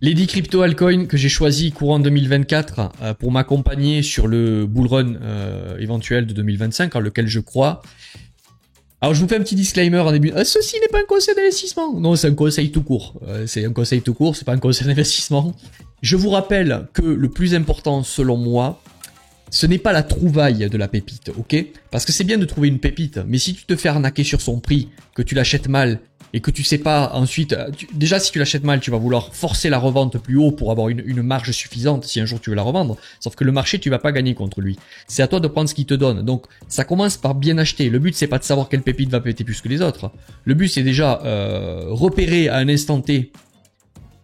Les 10 crypto altcoins que j'ai choisi courant 2024 pour m'accompagner sur le bull run éventuel de 2025, en lequel je crois. Alors je vous fais un petit disclaimer en début. Ceci n'est pas un conseil d'investissement. Non, c'est un conseil tout court. C'est un conseil tout court, c'est pas un conseil d'investissement. Je vous rappelle que le plus important selon moi, ce n'est pas la trouvaille de la pépite, ok? Parce que c'est bien de trouver une pépite, mais si tu te fais arnaquer sur son prix, que tu l'achètes mal, et que tu sais pas ensuite... Déjà, si tu l'achètes mal, tu vas vouloir forcer la revente plus haut pour avoir une marge suffisante si un jour tu veux la revendre. Sauf que le marché, tu vas pas gagner contre lui. C'est à toi de prendre ce qu'il te donne. Donc, ça commence par bien acheter. Le but, c'est pas de savoir quelle pépite va péter plus que les autres. Le but, c'est déjà repérer à un instant T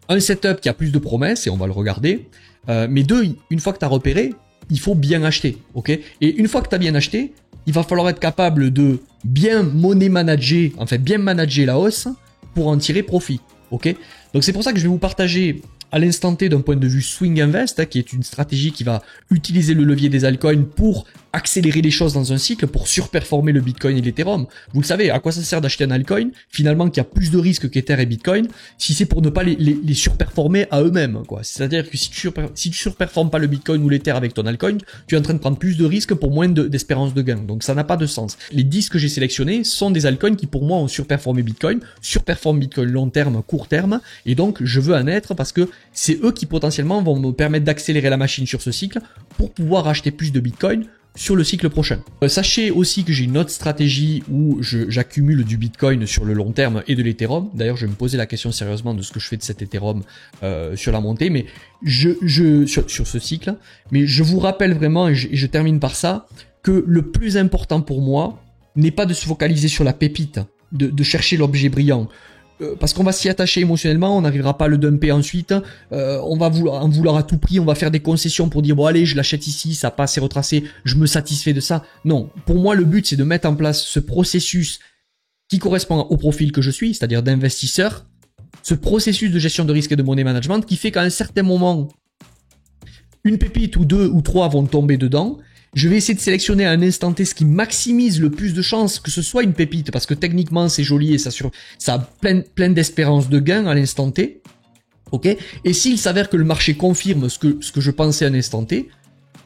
un setup qui a plus de promesses, et on va le regarder. Mais deux, une fois que tu as repéré, il faut bien acheter, ok? Et une fois que tu as bien acheté, il va falloir être capable de bien money manager, en fait bien manager la hausse pour en tirer profit, ok? Donc c'est pour ça que je vais vous partager à l'instant T d'un point de vue swing invest, qui est une stratégie qui va utiliser le levier des altcoins pour accélérer les choses dans un cycle, pour surperformer le Bitcoin et l'Ethereum. Vous le savez, à quoi ça sert d'acheter un altcoin finalement qui a plus de risques qu'Ether et Bitcoin, si c'est pour ne pas les surperformer à eux-mêmes, quoi. C'est-à-dire que si tu surperformes pas le Bitcoin ou l'Ether avec ton altcoin, tu es en train de prendre plus de risques pour moins d'espérance de gain. Donc ça n'a pas de sens. Les 10 que j'ai sélectionnés sont des altcoins qui pour moi ont surperformé Bitcoin, surperforment Bitcoin long terme, court terme, et donc je veux en être parce que c'est eux qui potentiellement vont me permettre d'accélérer la machine sur ce cycle pour pouvoir acheter plus de Bitcoin sur le cycle prochain. Sachez aussi que j'ai une autre stratégie où j'accumule du Bitcoin sur le long terme et de l'Ethereum. D'ailleurs, je vais me poser la question sérieusement de ce que je fais de cet Ethereum sur la montée, mais sur ce cycle. Mais je vous rappelle vraiment, et je termine par ça, que le plus important pour moi n'est pas de se focaliser sur la pépite, de chercher l'objet brillant. Parce qu'on va s'y attacher émotionnellement, on n'arrivera pas à le dumper ensuite, on va en vouloir à tout prix, on va faire des concessions pour dire bon allez je l'achète ici, ça passe et retracé, je me satisfais de ça. Non, pour moi le but c'est de mettre en place ce processus qui correspond au profil que je suis, c'est-à-dire d'investisseur, ce processus de gestion de risque et de money management qui fait qu'à un certain moment, une pépite ou deux ou trois vont tomber dedans. Je vais essayer de sélectionner à un instant T ce qui maximise le plus de chances que ce soit une pépite, parce que techniquement c'est joli et ça a plein d'espérance de gain à l'instant T. Ok. Et s'il s'avère que le marché confirme ce que je pensais à un instant T,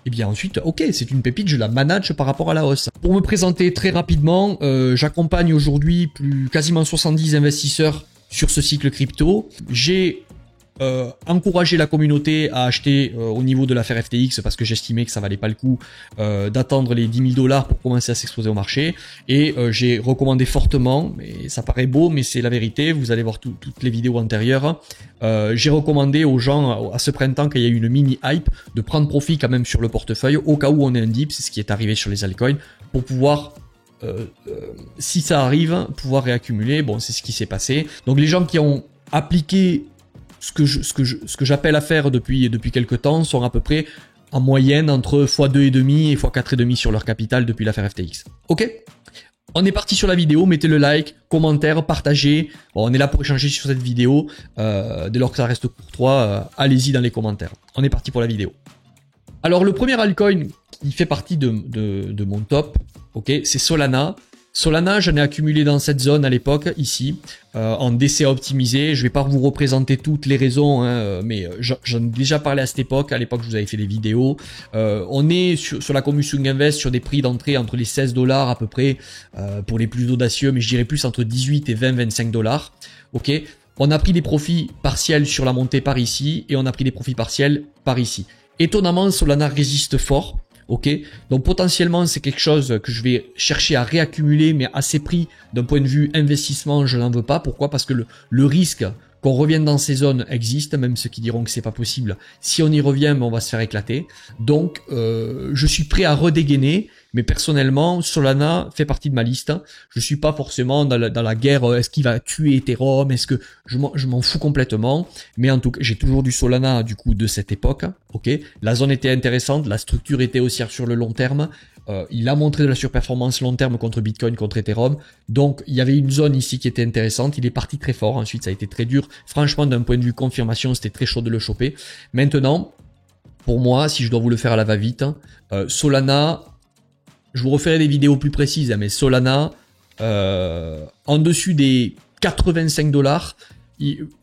et bien ensuite, ok, c'est une pépite, je la manage par rapport à la hausse. Pour me présenter très rapidement, j'accompagne aujourd'hui quasiment 70 investisseurs sur ce cycle crypto. J'ai encourager la communauté à acheter au niveau de l'affaire FTX parce que j'estimais que ça valait pas le coup d'attendre les 10 000 $ pour commencer à s'exposer au marché, et j'ai recommandé fortement, mais ça paraît beau mais c'est la vérité, vous allez voir toutes les vidéos antérieures, j'ai recommandé aux gens à ce printemps qu'il y a eu une mini hype de prendre profit quand même sur le portefeuille au cas où on est un dip, c'est ce qui est arrivé sur les altcoins, pour pouvoir si ça arrive pouvoir réaccumuler. Bon, c'est ce qui s'est passé. Donc les gens qui ont appliqué ce que j'appelle à faire depuis quelques temps sont à peu près en moyenne entre x2,5 et x4,5 sur leur capital depuis l'affaire FTX. Ok? On est parti sur la vidéo, mettez le like, commentaire, partagez. Bon, on est là pour échanger sur cette vidéo. Dès lors que ça reste courtois, allez-y dans les commentaires. On est parti pour la vidéo. Alors le premier altcoin qui fait partie de mon top, ok, c'est Solana. Solana, j'en ai accumulé dans cette zone à l'époque, ici, en DCA optimisé. Je vais pas vous représenter toutes les raisons, hein, mais j'en ai déjà parlé à cette époque. À l'époque, je vous avais fait des vidéos. On est sur la commu Swing Invest sur des prix d'entrée entre les 16 $ à peu près pour les plus audacieux, mais je dirais plus entre 18 et 25 $. Ok. On a pris des profits partiels sur la montée par ici et on a pris des profits partiels par ici. Étonnamment, Solana résiste fort. Ok, donc potentiellement c'est quelque chose que je vais chercher à réaccumuler, mais à ces prix, d'un point de vue investissement, je n'en veux pas. Pourquoi? Parce que le risque qu'on revienne dans ces zones existe, même ceux qui diront que c'est pas possible. Si on y revient, on va se faire éclater. Donc je suis prêt à redégainer, mais personnellement Solana fait partie de ma liste. Je suis pas forcément dans la guerre, est-ce qu'il va tuer Ethereum, est-ce que je m'en fous complètement, mais en tout cas j'ai toujours du Solana du coup de cette époque. Ok, la zone était intéressante, la structure était haussière sur le long terme. Il a montré de la surperformance long terme contre Bitcoin, contre Ethereum. Donc il y avait une zone ici qui était intéressante. Il est parti très fort. Ensuite ça a été très dur. Franchement, d'un point de vue confirmation, c'était très chaud de le choper. Maintenant, pour moi, si je dois vous le faire à la va-vite, Solana, je vous referai des vidéos plus précises, mais Solana, en dessus des 85 $,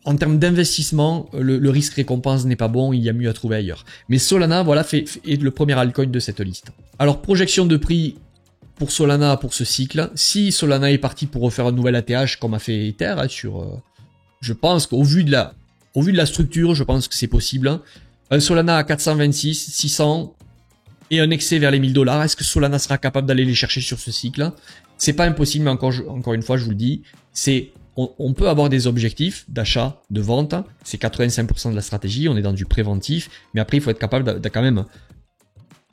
En termes d'investissement, le risque-récompense n'est pas bon, il y a mieux à trouver ailleurs. Mais Solana, voilà, est le premier altcoin de cette liste. Alors, projection de prix pour Solana pour ce cycle. Si Solana est parti pour refaire un nouvel ATH comme a fait Ether, hein, je pense qu'au vu de la structure, je pense que c'est possible. Hein. Un Solana à 426, 600 et un excès vers les 1000 $. Est-ce que Solana sera capable d'aller les chercher sur ce cycle? C'est pas impossible, mais encore une fois, je vous le dis, on peut avoir des objectifs d'achat, de vente. C'est 85% de la stratégie. On est dans du préventif, mais après, il faut être capable de quand même,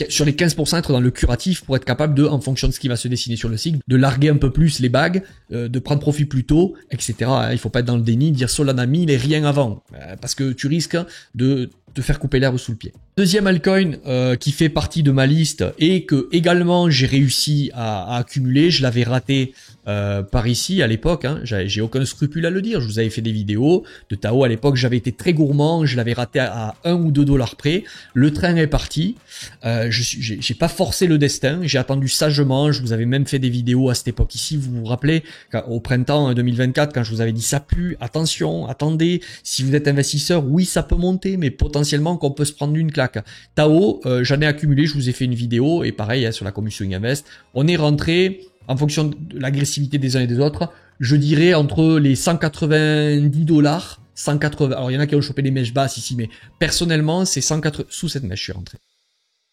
sur les 15%, être dans le curatif pour être capable de, en fonction de ce qui va se dessiner sur le cycle, de larguer un peu plus les bagues, de prendre profit plus tôt, etc. Il faut pas être dans le déni, dire Solana 1000 et rien avant, parce que tu risques de te faire couper l'herbe sous le pied. Deuxième altcoin qui fait partie de ma liste et que également j'ai réussi à accumuler, je l'avais raté par ici à l'époque, hein, j'ai aucun scrupule à le dire, je vous avais fait des vidéos de Tao à l'époque, j'avais été très gourmand, je l'avais raté à 1 ou 2 $ près, le train est parti, j'ai pas forcé le destin, j'ai attendu sagement, je vous avais même fait des vidéos à cette époque ici, vous vous rappelez, au printemps 2024 quand je vous avais dit ça pue, attention, attendez, si vous êtes investisseur, oui ça peut monter, mais potentiellement qu'on peut se prendre une claque. Tao, j'en ai accumulé, je vous ai fait une vidéo, et pareil hein, sur la commission Invest, on est rentré en fonction de l'agressivité des uns et des autres, je dirais entre les 190 $, 180, alors il y en a qui ont chopé les mèches basses ici, mais personnellement, c'est 180, sous cette mèche je suis rentré.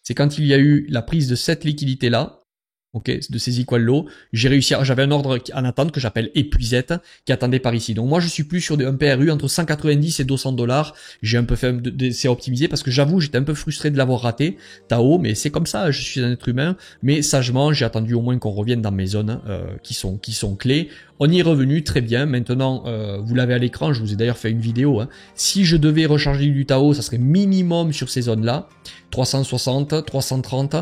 C'est quand il y a eu la prise de cette liquidité-là, ok, de ces equal low, j'ai réussi j'avais un ordre en attente que j'appelle épuisette, qui attendait par ici. Donc moi je suis plus sur un PRU entre 190 et 200 $, j'ai un peu fait c'est optimisé parce que j'avoue j'étais un peu frustré de l'avoir raté, Tao, mais c'est comme ça, je suis un être humain, mais sagement j'ai attendu au moins qu'on revienne dans mes zones qui sont clés. On y est revenu très bien, maintenant vous l'avez à l'écran, je vous ai d'ailleurs fait une vidéo, hein. Si je devais recharger du Tao, ça serait minimum sur ces zones-là, 360, 330,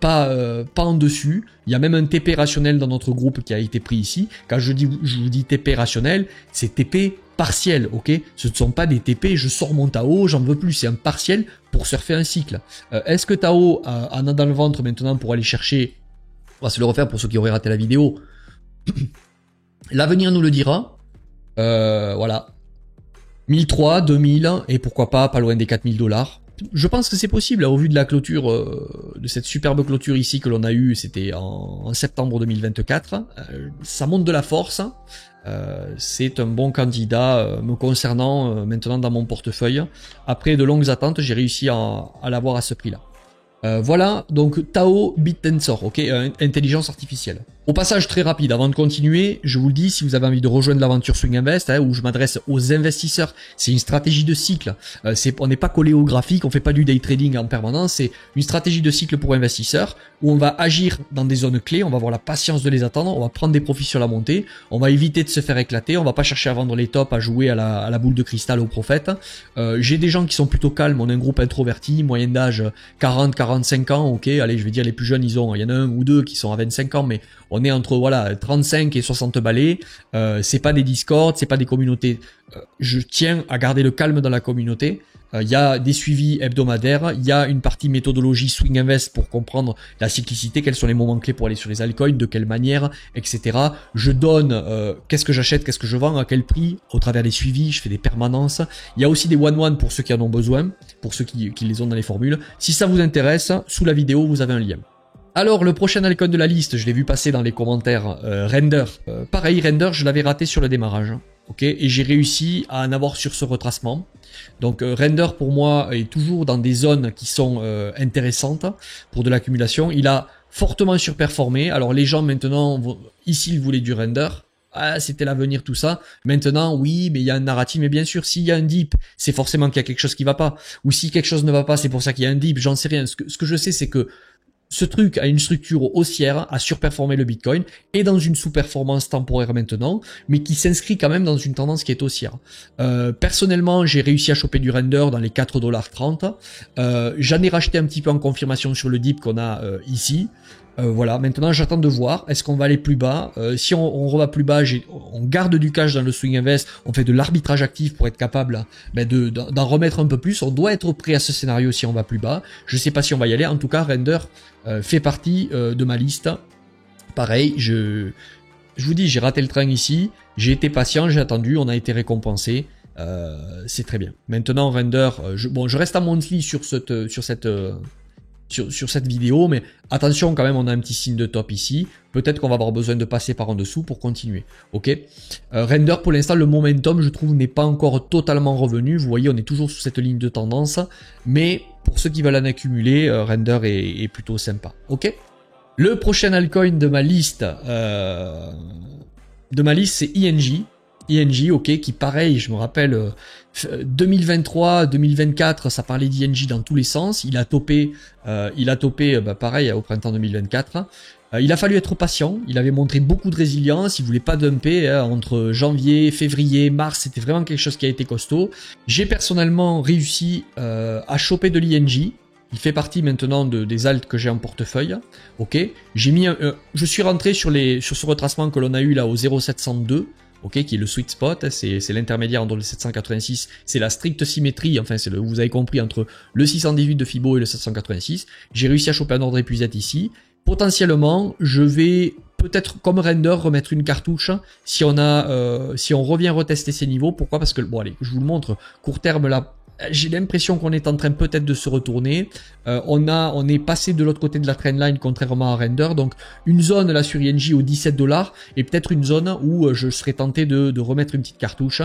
pas en dessus. Il y a même un TP rationnel dans notre groupe qui a été pris ici. Quand je vous dis TP rationnel, c'est TP partiel, ok? Ce ne sont pas des TP, je sors mon Tao, j'en veux plus, c'est un partiel pour surfer un cycle. Est-ce que Tao en a dans le ventre maintenant pour aller chercher, on va se le refaire pour ceux qui auraient raté la vidéo. L'avenir nous le dira. Voilà. 1003, 2000 et pourquoi pas loin des 4000 $. Je pense que c'est possible, au vu de la clôture, de cette superbe clôture ici que l'on a eue, c'était en septembre 2024. Ça monte de la force. C'est un bon candidat me concernant maintenant dans mon portefeuille. Après de longues attentes, j'ai réussi à l'avoir à ce prix-là. Voilà, donc Tao BitTensor, ok, intelligence artificielle. Au passage très rapide, avant de continuer, je vous le dis, si vous avez envie de rejoindre l'aventure Swing Invest, hein, où je m'adresse aux investisseurs, c'est une stratégie de cycle. On n'est pas collé au graphique, on fait pas du day trading en permanence, c'est une stratégie de cycle pour investisseurs, où on va agir dans des zones clés, on va avoir la patience de les attendre, on va prendre des profits sur la montée, on va éviter de se faire éclater, on va pas chercher à vendre les tops, à jouer à la boule de cristal au prophète. J'ai des gens qui sont plutôt calmes, on a un groupe introverti, moyenne d'âge 40-45 ans, ok, allez je vais dire les plus jeunes, il y en a un ou deux qui sont à 25 ans, mais on est entre voilà 35 et 60 balais, c'est pas des discords, c'est pas des communautés. Je tiens à garder le calme dans la communauté. Il y a des suivis hebdomadaires, il y a une partie méthodologie Swing Invest pour comprendre la cyclicité, quels sont les moments clés pour aller sur les altcoins, de quelle manière, etc. Je donne qu'est-ce que j'achète, qu'est-ce que je vends, à quel prix, au travers des suivis, je fais des permanences. Il y a aussi des one-one pour ceux qui en ont besoin, pour ceux qui les ont dans les formules. Si ça vous intéresse, sous la vidéo, vous avez un lien. Alors, le prochain altcoin de la liste, je l'ai vu passer dans les commentaires, Render. Pareil, Render, je l'avais raté sur le démarrage. Ok, et j'ai réussi à en avoir sur ce retracement. Donc Render pour moi est toujours dans des zones qui sont intéressantes pour de l'accumulation. Il a fortement surperformé. Alors les gens maintenant, ici ils voulaient du Render. Ah, c'était l'avenir tout ça. Maintenant, oui, mais il y a un narratif. Mais bien sûr, s'il y a un dip, c'est forcément qu'il y a quelque chose qui va pas. Ou si quelque chose ne va pas, c'est pour ça qu'il y a un dip. J'en sais rien. Ce que je sais, c'est que ce truc a une structure haussière, a surperformé le Bitcoin, est dans une sous-performance temporaire maintenant, mais qui s'inscrit quand même dans une tendance qui est haussière. Personnellement, j'ai réussi à choper du Render dans les 4,30 $. J'en ai racheté un petit peu en confirmation sur le dip qu'on a ici. Voilà, maintenant j'attends de voir, est-ce qu'on va aller plus bas? Si on revat plus bas, on garde du cash dans le Swing Invest, on fait de l'arbitrage actif pour être capable d'en remettre un peu plus. On doit être prêt à ce scénario si on va plus bas. Je sais pas si on va y aller, en tout cas Render fait partie de ma liste. Pareil, je vous dis, j'ai raté le train ici, j'ai été patient, j'ai attendu, on a été récompensé. C'est très bien. Maintenant, render, je reste à monthly sur cette vidéo, mais attention quand même, on a un petit signe de top ici. Peut-être qu'on va avoir besoin de passer par en dessous pour continuer. Ok. Render, pour l'instant, le momentum, je trouve, n'est pas encore totalement revenu. Vous voyez, on est toujours sous cette ligne de tendance, mais pour ceux qui veulent en accumuler, Render est plutôt sympa. Ok. Le prochain altcoin de ma liste, c'est ING. ING, ok, qui pareil, je me rappelle, 2023, 2024, ça parlait d'ING dans tous les sens. Il a topé, pareil, au printemps 2024. Il a fallu être patient. Il avait montré beaucoup de résilience. Il voulait pas dumper entre janvier, février, mars. C'était vraiment quelque chose qui a été costaud. J'ai personnellement réussi à choper de l'ING. Il fait partie maintenant des alts que j'ai en portefeuille. Ok, j'ai mis, je suis rentré sur ce retracement que l'on a eu là au 0,702. Ok, qui est le sweet spot, c'est l'intermédiaire entre le 786, c'est la stricte symétrie, enfin vous avez compris, entre le 618 de Fibo et le 786. J'ai réussi à choper un ordre épuisette ici. Potentiellement, je vais peut-être comme render remettre une cartouche si on revient retester ces niveaux. Pourquoi? Parce que, bon allez, je vous le montre, court terme là, j'ai l'impression qu'on est en train peut-être de se retourner. On est passé de l'autre côté de la trendline contrairement à Render. Donc une zone là sur ING au 17 $ et peut-être une zone où je serais tenté de remettre une petite cartouche.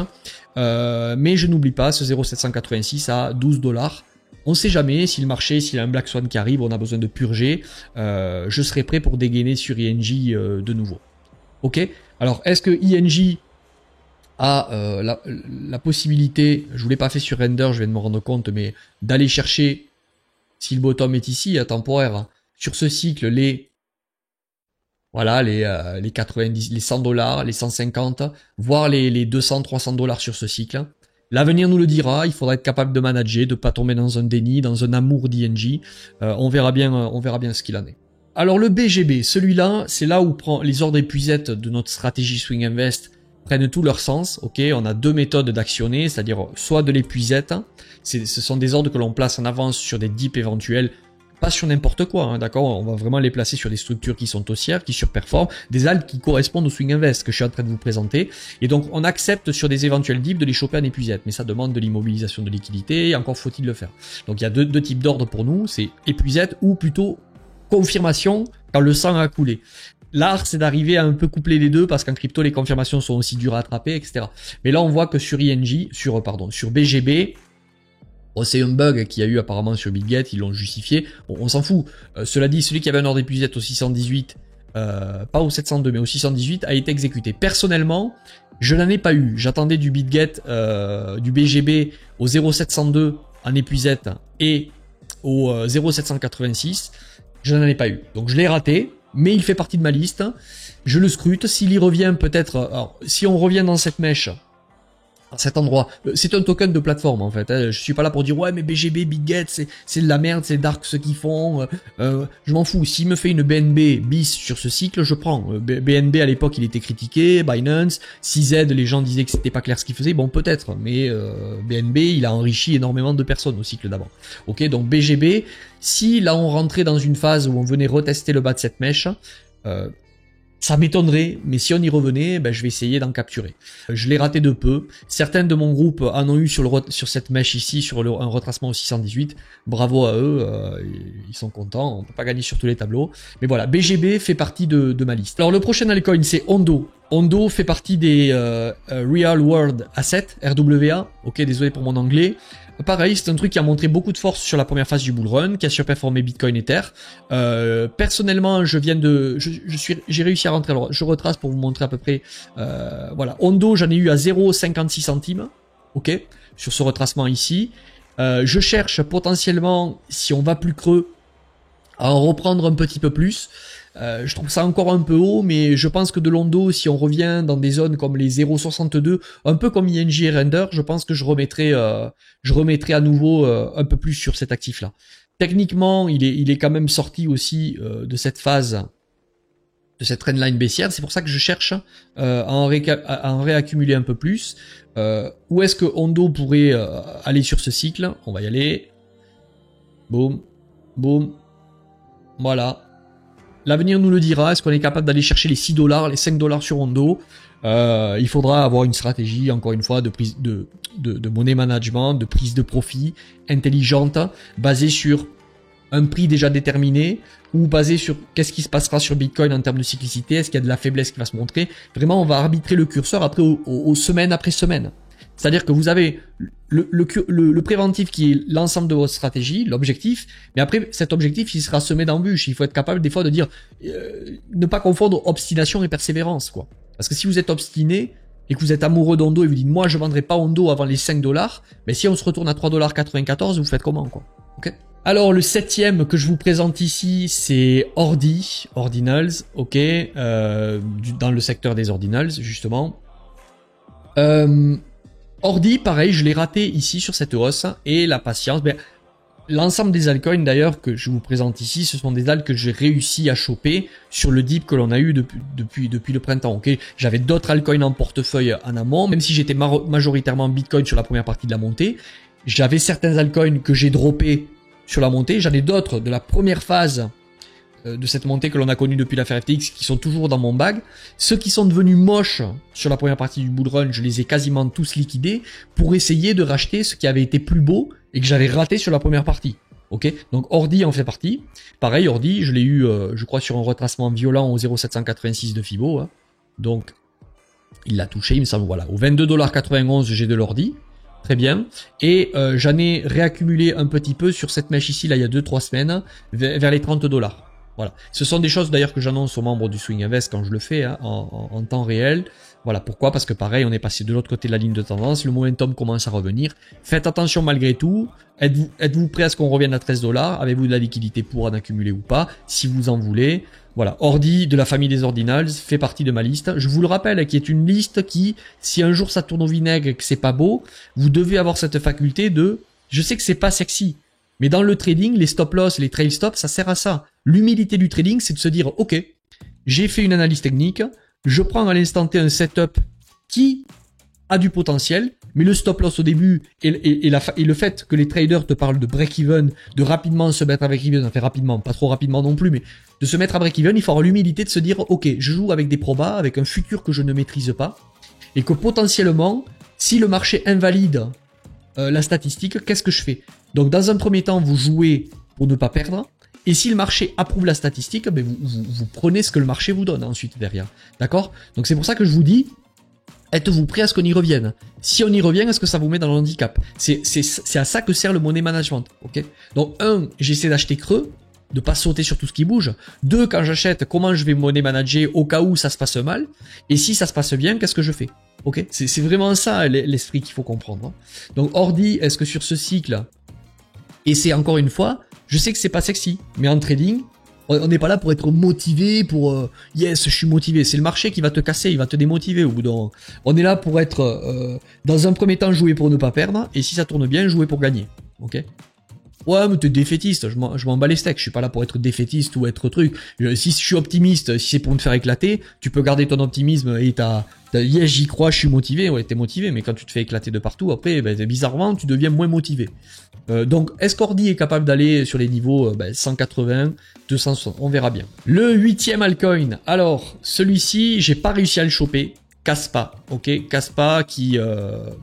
Mais je n'oublie pas ce 0,786 à 12 $. On ne sait jamais si le marché, s'il y a un Black Swan qui arrive, on a besoin de purger. Je serai prêt pour dégainer sur ING de nouveau. Ok. Alors est-ce que ING a la possibilité, je ne vous l'ai pas fait sur Render, je viens de me rendre compte, mais d'aller chercher, si le bottom est ici, temporaire, sur ce cycle, les 90, les 100 $, les 150, voire les 200, 300 $ sur ce cycle. L'avenir nous le dira, il faudra être capable de manager, de ne pas tomber dans un déni, dans un amour d'ING. On verra bien ce qu'il en est. Alors le BGB, celui-là, c'est là où les ordres épuisettes de notre stratégie Swing Invest prennent tout leur sens. Ok, on a deux méthodes d'actionner, c'est-à-dire soit de l'épuisette, ce sont des ordres que l'on place en avance sur des dips éventuels, pas sur n'importe quoi, hein, d'accord, on va vraiment les placer sur des structures qui sont haussières, qui surperforment, des alts qui correspondent au swing invest que je suis en train de vous présenter, et donc on accepte sur des éventuels dips de les choper en épuisette, mais ça demande de l'immobilisation de liquidité, et encore faut-il le faire. Donc il y a deux types d'ordres pour nous, c'est épuisette ou plutôt confirmation quand le sang a coulé. L'art, c'est d'arriver à un peu coupler les deux parce qu'en crypto, les confirmations sont aussi dures à attraper, etc. Mais là, on voit que sur ING, sur BGB, bon, c'est un bug qu'il y a eu apparemment sur Bitget, ils l'ont justifié. Bon, on s'en fout. Cela dit, celui qui avait un ordre épuisette au 618, pas au 702, mais au 618, a été exécuté. Personnellement, je n'en ai pas eu. J'attendais du Bitget, du BGB au 0702 en épuisette et au 0786. Je n'en ai pas eu. Donc, je l'ai raté. Mais il fait partie de ma liste, je le scrute, s'il y revient peut-être, alors si on revient dans cette mèche, à cet endroit, c'est un token de plateforme en fait, hein. Je suis pas là pour dire ouais mais BGB, Bitget, c'est de la merde, c'est dark ce qu'ils font, je m'en fous, s'il me fait une BNB bis sur ce cycle, je prends. BNB à l'époque il était critiqué, Binance, CZ les gens disaient que c'était pas clair ce qu'il faisait, bon peut-être, mais BNB il a enrichi énormément de personnes au cycle d'avant. Ok, donc BGB, si là on rentrait dans une phase où on venait retester le bas de cette mèche, ça m'étonnerait, mais si on y revenait, ben, je vais essayer d'en capturer. Je l'ai raté de peu. Certains de mon groupe en ont eu sur cette mèche ici, sur un retracement au 618. Bravo à eux, ils sont contents. On peut pas gagner sur tous les tableaux. Mais voilà, BGB fait partie de ma liste. Alors le prochain altcoin, c'est Ondo. Ondo fait partie des Real World Asset, RWA. Ok, désolé pour mon anglais. Pareil, c'est un truc qui a montré beaucoup de force sur la première phase du bull run, qui a surperformé Bitcoin Ether. Personnellement, j'ai réussi à rentrer. Alors, je retrace pour vous montrer à peu près. Voilà, Ondo, j'en ai eu à 0,56 centimes. Ok, sur ce retracement ici. Je cherche potentiellement, si on va plus creux, à en reprendre un petit peu plus. Je trouve ça encore un peu haut, mais je pense que de l'Ondo, si on revient dans des zones comme les 0,62, un peu comme ING et Render, je pense que je remettrai à nouveau un peu plus sur cet actif-là. Techniquement, il est quand même sorti aussi de cette phase, de cette trendline baissière. C'est pour ça que je cherche à en réaccumuler un peu plus. Où est-ce que Ondo pourrait aller sur ce cycle? On va y aller. Boum, boum. Voilà. l'avenir nous le dira. Est-ce qu'on est capable d'aller chercher les 6 $, les 5 $ sur Ondo? Il faudra avoir une stratégie, encore une fois, de prise de money management, de prise de profit intelligente, basée sur un prix déjà déterminé, ou basé sur qu'est-ce qui se passera sur Bitcoin en termes de cyclicité, est-ce qu'il y a de la faiblesse qui va se montrer. Vraiment, on va arbitrer le curseur après aux semaines après semaine. C'est-à-dire que vous avez le préventif qui est l'ensemble de votre stratégie, l'objectif, mais après cet objectif il sera semé d'embûches. Il faut être capable des fois de dire, ne pas confondre obstination et persévérance, quoi. Parce que si vous êtes obstiné et que vous êtes amoureux d'Ondo et vous dites moi je vendrai pas Ondo avant les 5 $, mais si on se retourne à 3,94 $, vous faites comment, quoi. Ok. Alors le 7e que je vous présente ici, c'est Ordinals, ok, dans le secteur des Ordinals justement. Ordi, pareil, je l'ai raté ici sur cette hausse, et la patience, l'ensemble des altcoins d'ailleurs que je vous présente ici, ce sont des altcoins que j'ai réussi à choper sur le dip que l'on a eu depuis le printemps, ok. J'avais d'autres altcoins en portefeuille en amont, même si j'étais majoritairement Bitcoin sur la première partie de la montée, j'avais certains altcoins que j'ai droppés sur la montée, j'en ai d'autres de la première phase de cette montée que l'on a connue depuis l'affaire FTX qui sont toujours dans mon bag. Ceux qui sont devenus moches sur la première partie du bull run, je les ai quasiment tous liquidés pour essayer de racheter ce qui avait été plus beau et que j'avais raté sur la première partie. Ok, donc Ordi en fait partie. Pareil, Ordi, je l'ai eu, je crois, sur un retracement violent au 0,786 de Fibo. Hein. Donc, il l'a touché, il me semble, voilà. Au 22,91 $, j'ai de l'Ordi. Très bien. Et j'en ai réaccumulé un petit peu sur cette mèche ici, là, il y a 2-3 semaines, vers les 30 $. Voilà. Ce sont des choses d'ailleurs que j'annonce aux membres du Swing Invest quand je le fais, hein, en temps réel. Voilà. Pourquoi? Parce que pareil, on est passé de l'autre côté de la ligne de tendance, le momentum commence à revenir. Faites attention malgré tout. Êtes-vous prêt à ce qu'on revienne à 13 $? Avez-vous de la liquidité pour en accumuler ou pas? Si vous en voulez. Voilà. Ordi de la famille des Ordinals fait partie de ma liste. Je vous le rappelle, qui est une liste qui, si un jour ça tourne au vinaigre et que c'est pas beau, vous devez avoir cette faculté de, je sais que c'est pas sexy, mais dans le trading, les stop loss, les trail stops, ça sert à ça. L'humilité du trading, c'est de se dire, ok, j'ai fait une analyse technique, je prends à l'instant T un setup qui a du potentiel, mais le stop loss au début et le fait que les traders te parlent de break-even, de rapidement se mettre à break-even, enfin rapidement, pas trop rapidement non plus, mais de se mettre à break-even, il faut avoir l'humilité de se dire, ok, je joue avec des probas, avec un futur que je ne maîtrise pas, et que potentiellement, si le marché invalide la statistique, qu'est-ce que je fais? Donc dans un premier temps, vous jouez pour ne pas perdre. Et si le marché approuve la statistique, ben vous prenez ce que le marché vous donne ensuite derrière. D'accord? Donc c'est pour ça que je vous dis, êtes-vous prêt à ce qu'on y revienne? Si on y revient, est-ce que ça vous met dans le handicap? C'est à ça que sert le money management. Ok? Donc 1, j'essaie d'acheter creux, de pas sauter sur tout ce qui bouge. 2, quand j'achète, comment je vais money manager au cas où ça se passe mal. Et si ça se passe bien, qu'est-ce que je fais? Ok? C'est vraiment ça l'esprit qu'il faut comprendre. Donc Ordi, est-ce que sur ce cycle, et c'est encore une fois, je sais que c'est pas sexy, mais en trading, on n'est pas là pour être motivé, pour yes, je suis motivé. C'est le marché qui va te casser, il va te démotiver au bout d'un. On est là pour être, dans un premier temps, jouer pour ne pas perdre, et si ça tourne bien, jouer pour gagner. Ok? Ouais, mais t'es défaitiste, je m'en bats les steaks, je suis pas là pour être défaitiste ou être truc. Si je suis optimiste, si c'est pour me faire éclater, tu peux garder ton optimisme et yes, j'y crois, je suis motivé, ouais, t'es motivé, mais quand tu te fais éclater de partout, après, bizarrement, tu deviens moins motivé. Donc, est-ce qu'Ordi est capable d'aller sur les niveaux 180, 260, on verra bien. Le 8e altcoin, alors, celui-ci, j'ai pas réussi à le choper, Kaspa, ok, Kaspa qui,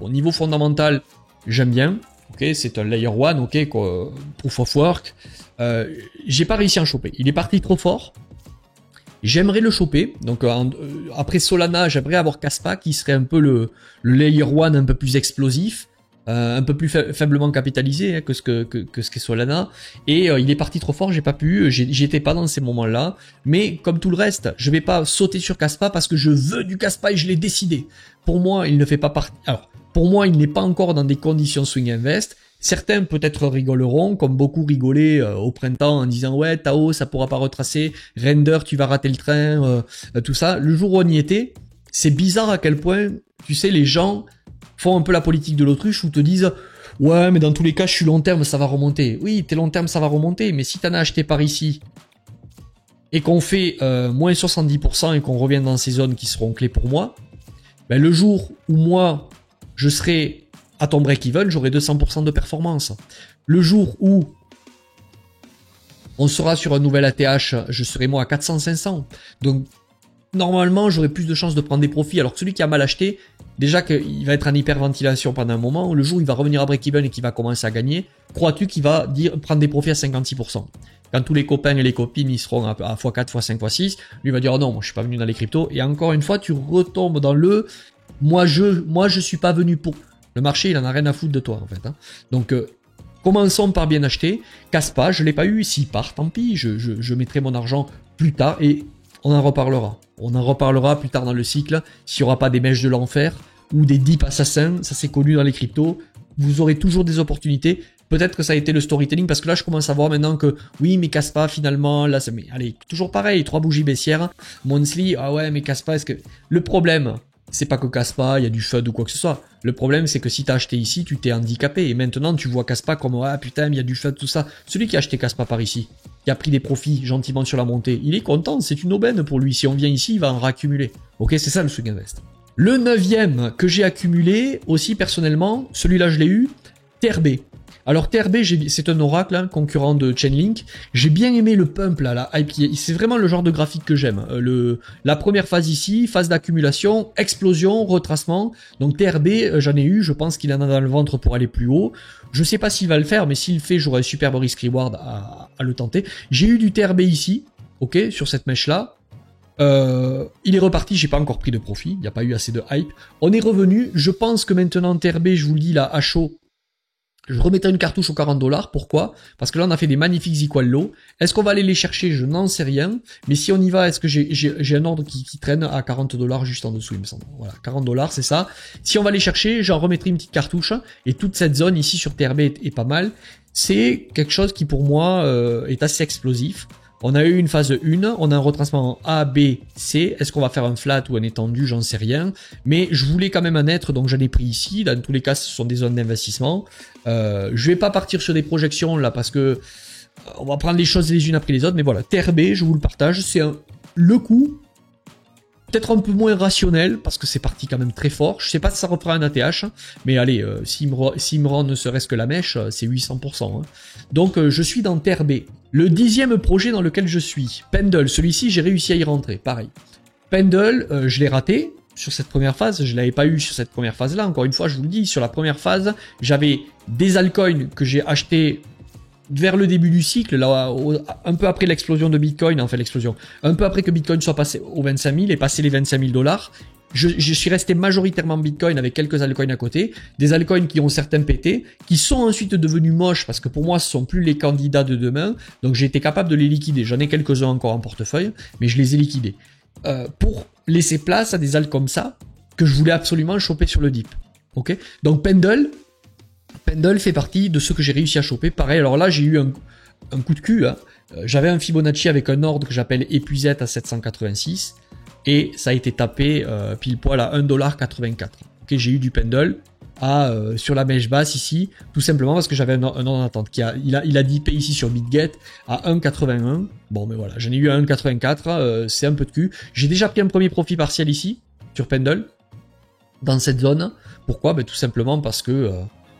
bon, niveau fondamental, j'aime bien. Ok, c'est un layer 1, ok, proof of work. J'ai pas réussi à en choper. Il est parti trop fort. J'aimerais le choper. Donc après Solana, j'aimerais avoir Kaspa qui serait un peu le layer 1 un peu plus explosif, un peu plus faiblement capitalisé, hein, que ce qu'est Solana. Et il est parti trop fort, j'ai pas pu, j'étais pas dans ces moments-là. Mais comme tout le reste, je vais pas sauter sur Kaspa parce que je veux du Kaspa et je l'ai décidé. Pour moi, il ne fait pas partie. Alors, pour moi, il n'est pas encore dans des conditions swing invest. Certains peut-être rigoleront, comme beaucoup rigolaient au printemps en disant ouais, Tao, ça pourra pas retracer, Render, tu vas rater le train, tout ça. Le jour où on y était, c'est bizarre à quel point, tu sais, les gens font un peu la politique de l'autruche ou te disent ouais, mais dans tous les cas, je suis long terme, ça va remonter. Oui, t'es long terme, ça va remonter, mais si t'en as acheté par ici et qu'on fait moins 70% et qu'on revient dans ces zones qui seront clés pour moi, ben le jour où moi je serai à ton break-even, j'aurai 200% de performance. Le jour où On sera sur un nouvel ATH, je serai moi à 400-500. Donc, normalement, j'aurai plus de chances de prendre des profits. Alors que celui qui a mal acheté, déjà qu'il va être en hyperventilation pendant un moment, le jour où il va revenir à break-even et qu'il va commencer à gagner, crois-tu qu'il va prendre des profits à 56%? Quand tous les copains et les copines ils seront à x4, x5, x6, lui va dire oh non, moi je suis pas venu dans les cryptos. Et encore une fois, tu retombes dans le moi je suis pas venu pour. Le marché il en a rien à foutre de toi en fait. Hein. Donc commençons par bien acheter. Casse pas, je l'ai pas eu. S'il part, tant pis. Je mettrai mon argent plus tard et on en reparlera. On en reparlera plus tard dans le cycle. S'il n'y aura pas des mèches de l'enfer ou des dips assassins, ça c'est connu dans les cryptos. Vous aurez toujours des opportunités. Peut-être que ça a été le storytelling parce que là je commence à voir maintenant que oui mais casse pas finalement là mais allez toujours pareil 3 bougies baissières monthly ah ouais mais casse pas est-ce que le problème c'est pas que casse pas il y a du FUD ou quoi que ce soit le problème c'est que si t'as acheté ici tu t'es handicapé et maintenant tu vois casse pas comme ah putain il y a du FUD tout ça celui qui a acheté casse pas par ici qui a pris des profits gentiment sur la montée il est content c'est une aubaine pour lui si on vient ici il va en raccumuler ok c'est ça le swing invest. Le 9e que j'ai accumulé aussi personnellement celui-là je l'ai eu TRB. Alors TRB, c'est un oracle, hein, concurrent de Chainlink. J'ai bien aimé le pump là, la hype. C'est vraiment le genre de graphique que j'aime. La première phase ici, phase d'accumulation, explosion, retracement. Donc TRB, j'en ai eu. Je pense qu'il en a dans le ventre pour aller plus haut. Je sais pas s'il va le faire, mais s'il le fait, j'aurai un superbe risk reward à le tenter. J'ai eu du TRB ici, ok, sur cette mèche là. Il est reparti, j'ai pas encore pris de profit. Il n'y a pas eu assez de hype. On est revenu. Je pense que maintenant TRB, je vous le dis là, à chaud. Je remettrai une cartouche aux 40$. Pourquoi? Parce que là, on a fait des magnifiques equal low. Est-ce qu'on va aller les chercher? Je n'en sais rien. Mais si on y va, est-ce que j'ai un ordre qui traîne à 40$ juste en dessous, il me semble. Voilà, 40$, c'est ça. Si on va les chercher, j'en remettrai une petite cartouche. Et toute cette zone ici sur TRB est pas mal. C'est quelque chose qui, pour moi, est assez explosif. On a eu une phase 1, on a un retracement en A, B, C. Est-ce qu'on va faire un flat ou un étendu? J'en sais rien. Mais je voulais quand même un être, donc j'en ai pris ici. Dans tous les cas, ce sont des zones d'investissement. Je vais pas partir sur des projections là parce que on va prendre les choses les unes après les autres. Mais voilà, TRB, je vous le partage. C'est le coup. Peut-être un peu moins rationnel parce que c'est parti quand même très fort. Je sais pas si ça refera un ATH, mais allez, s'il me rend ne serait-ce que la mèche, c'est 800%. Hein. Donc je suis dans TRB. Le 10e projet dans lequel je suis, Pendle, celui-ci j'ai réussi à y rentrer, pareil. Pendle, je l'ai raté sur cette première phase, je l'avais pas eu sur cette première phase-là. Encore une fois, je vous le dis, sur la première phase, j'avais des altcoins que j'ai achetés vers le début du cycle, là, un peu après l'explosion de Bitcoin, enfin l'explosion, un peu après que Bitcoin soit passé aux 25 000 et passé les 25 000$, je suis resté majoritairement Bitcoin avec quelques altcoins à côté, des altcoins qui ont certains pété, qui sont ensuite devenus moches parce que pour moi ce sont plus les candidats de demain, donc j'ai été capable de les liquider, j'en ai quelques-uns encore en portefeuille, mais je les ai liquidés. Pour laisser place à des alts comme ça, que je voulais absolument choper sur le dip. Ok, donc Pendle fait partie de ceux que j'ai réussi à choper. Pareil, alors là, j'ai eu un coup de cul. Hein. J'avais un Fibonacci avec un ordre que j'appelle épuisette à 786. Et ça a été tapé pile poil à 1,84$. Ok, j'ai eu du Pendle sur la mèche basse ici, tout simplement parce que j'avais un ordre en attente. Il a dippé ici sur BitGet à 1,81. Bon, mais voilà, j'en ai eu à 1,84. C'est un peu de cul. J'ai déjà pris un premier profit partiel ici, sur Pendle, dans cette zone. Pourquoi? Ben, tout simplement parce que...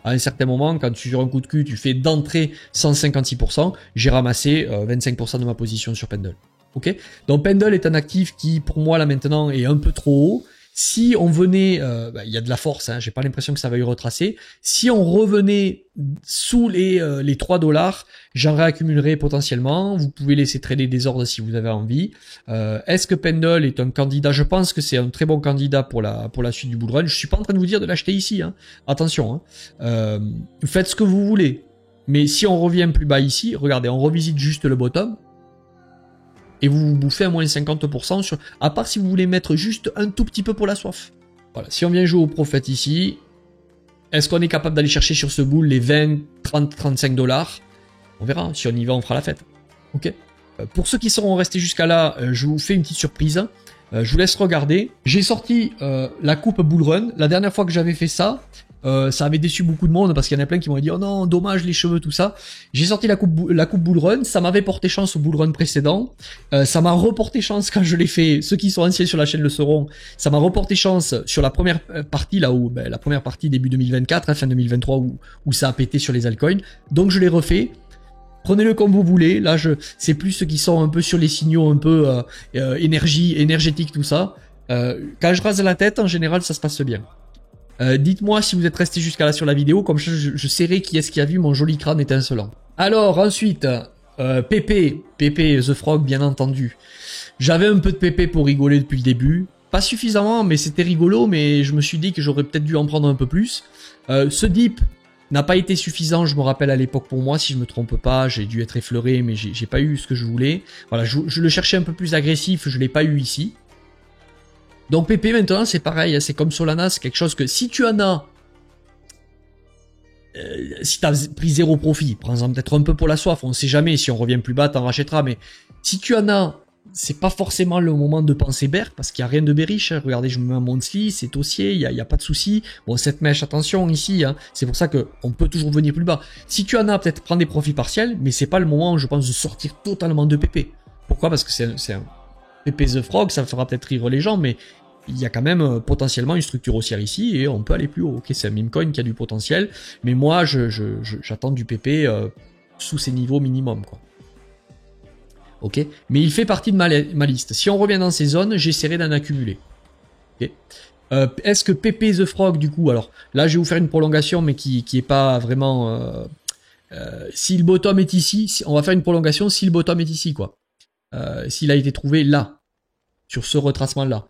à un certain moment, quand tu sur un coup de cul, tu fais d'entrée 156%, j'ai ramassé 25% de ma position sur Pendle. Ok? Donc Pendle est un actif qui, pour moi, là maintenant, est un peu trop haut. Si on venait, il y a de la force, hein, j'ai pas l'impression que ça va y retracer. Si on revenait sous les 3$, j'en réaccumulerai potentiellement. Vous pouvez laisser trader des ordres si vous avez envie. Est-ce que Pendle est un candidat? Je pense que c'est un très bon candidat pour la suite du bull run. Je suis pas en train de vous dire de l'acheter ici. Hein. Attention. Hein. Faites ce que vous voulez. Mais si on revient plus bas ici, regardez, on revisite juste le bottom. Et vous vous bouffez à moins 50% sur... À part si vous voulez mettre juste un tout petit peu pour la soif. Voilà, si on vient jouer au prophète ici, est-ce qu'on est capable d'aller chercher sur ce bull les 20, 30, 35$? On verra, si on y va, on fera la fête. Ok. Pour ceux qui seront restés jusqu'à là, je vous fais une petite surprise. Je vous laisse regarder. J'ai sorti la coupe bull run. La dernière fois que j'avais fait ça, ça avait déçu beaucoup de monde parce qu'il y en a plein qui m'ont dit oh non dommage les cheveux tout ça. J'ai sorti la coupe bull run, ça m'avait porté chance au bull run précédent, ça m'a reporté chance quand je l'ai fait. Ceux qui sont anciens sur la chaîne le sauront. Ça m'a reporté chance sur la première partie là où la première partie début 2024, fin 2023 où ça a pété sur les altcoins. Donc je l'ai refait. Prenez-le comme vous voulez. Là, c'est plus ceux qui sont un peu sur les signaux un peu énergétiques, tout ça. Quand je rase la tête, en général, ça se passe bien. Dites-moi si vous êtes resté jusqu'à là sur la vidéo, comme ça je saurai qui est-ce qui a vu mon joli crâne étincelant. Alors ensuite, Pépé The Frog bien entendu. J'avais un peu de Pépé pour rigoler depuis le début. Pas suffisamment, mais c'était rigolo, mais je me suis dit que j'aurais peut-être dû en prendre un peu plus. Ce dip n'a pas été suffisant, je me rappelle à l'époque pour moi, si je me trompe pas, j'ai dû être effleuré, mais j'ai pas eu ce que je voulais. Voilà, je le cherchais un peu plus agressif, je l'ai pas eu ici. Donc PP maintenant c'est pareil, c'est comme Solana, c'est quelque chose que si tu en as, si tu as pris zéro profit, prends-en peut-être un peu pour la soif, on sait jamais, si on revient plus bas t'en rachèteras, mais si tu en as, c'est pas forcément le moment de penser bear, parce qu'il n'y a rien de bearish, hein. Regardez je me mets un monthly, c'est haussier, il y a pas de souci. Bon cette mèche, attention ici, hein. C'est pour ça qu'on peut toujours venir plus bas. Si tu en as, peut-être prendre des profits partiels, mais c'est pas le moment je pense de sortir totalement de PP. Pourquoi? Parce que c'est un PP The Frog, ça fera peut-être rire les gens, mais il y a quand même potentiellement une structure haussière ici et on peut aller plus haut. Ok, c'est un meme coin qui a du potentiel, mais moi j'attends du PP sous ces niveaux minimum, quoi. Ok, mais il fait partie de ma liste. Si on revient dans ces zones, j'essaierai d'en accumuler. Ok. Est-ce que PP The Frog du coup, alors là je vais vous faire une prolongation, mais qui est pas vraiment. Si le bottom est ici, on va faire une prolongation. Si le bottom est ici, quoi. S'il a été trouvé là, sur ce retracement là.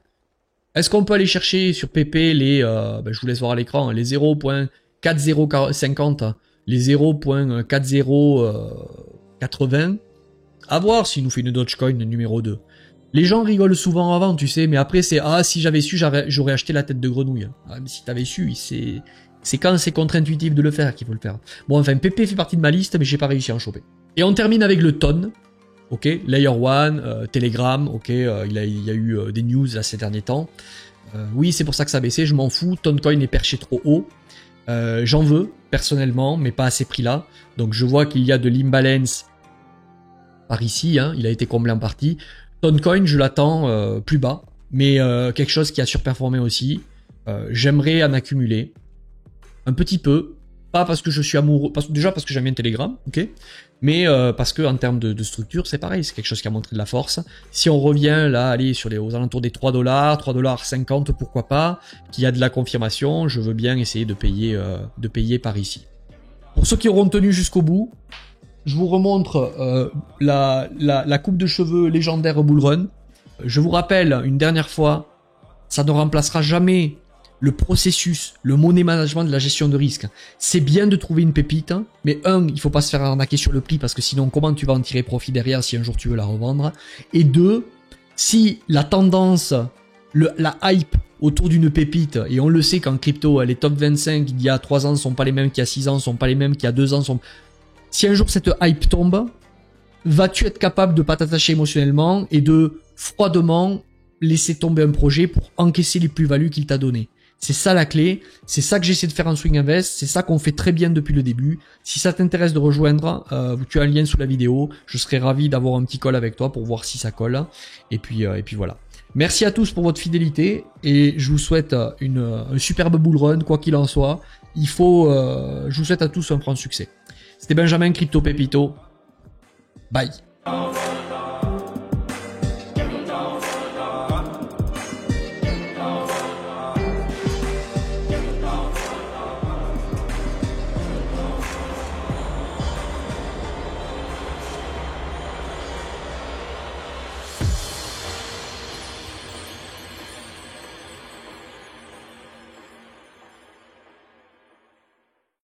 Est-ce qu'on peut aller chercher sur PP les, je vous laisse voir à l'écran, les 0.4050, les 0.4080, à voir s'il nous fait une Dogecoin numéro 2. Les gens rigolent souvent avant, tu sais, mais après c'est, ah si j'avais su, j'aurais acheté la tête de grenouille. Ah, mais si t'avais su, c'est quand c'est contre-intuitif de le faire qu'il faut le faire. Bon enfin, PP fait partie de ma liste, mais j'ai pas réussi à en choper. Et on termine avec le TON. Ok, Layer 1, Telegram, ok, il y a eu des news là, ces derniers temps. Oui, c'est pour ça que ça a baissé, je m'en fous. Toncoin est perché trop haut. J'en veux, personnellement, mais pas à ces prix-là. Donc je vois qu'il y a de l'imbalance par ici, hein, il a été comblé en partie. Toncoin, je l'attends plus bas, mais quelque chose qui a surperformé aussi. J'aimerais en accumuler un petit peu. Pas parce que je suis amoureux, déjà parce que j'aime bien Telegram, ok, mais parce que en termes de structure, c'est pareil, c'est quelque chose qui a montré de la force. Si on revient là, allez sur aux alentours des 3 $, 3,50 $, pourquoi pas, qu'il y a de la confirmation, je veux bien essayer de payer par ici. Pour ceux qui auront tenu jusqu'au bout, je vous remontre la coupe de cheveux légendaire Bullrun. Je vous rappelle une dernière fois, ça ne remplacera jamais le processus, le money management de la gestion de risque. C'est bien de trouver une pépite, mais il faut pas se faire arnaquer sur le prix parce que sinon comment tu vas en tirer profit derrière si un jour tu veux la revendre. Et deux, si la tendance, la hype autour d'une pépite, et on le sait qu'en crypto, les top 25 il y a 3 ans sont pas les mêmes qu'il y a 6 ans, sont pas les mêmes qu'il y a 2 ans. Si un jour cette hype tombe, vas-tu être capable de pas t'attacher émotionnellement et de froidement laisser tomber un projet pour encaisser les plus-values qu'il t'a donné? C'est ça la clé, c'est ça que j'essaie de faire en Swing Invest, c'est ça qu'on fait très bien depuis le début. Si ça t'intéresse de rejoindre, tu as un lien sous la vidéo, je serais ravi d'avoir un petit call avec toi pour voir si ça colle. Et puis voilà. Merci à tous pour votre fidélité et je vous souhaite un superbe bull run, quoi qu'il en soit. Je vous souhaite à tous un franc succès. C'était Benjamin Crypto Pépito. Bye.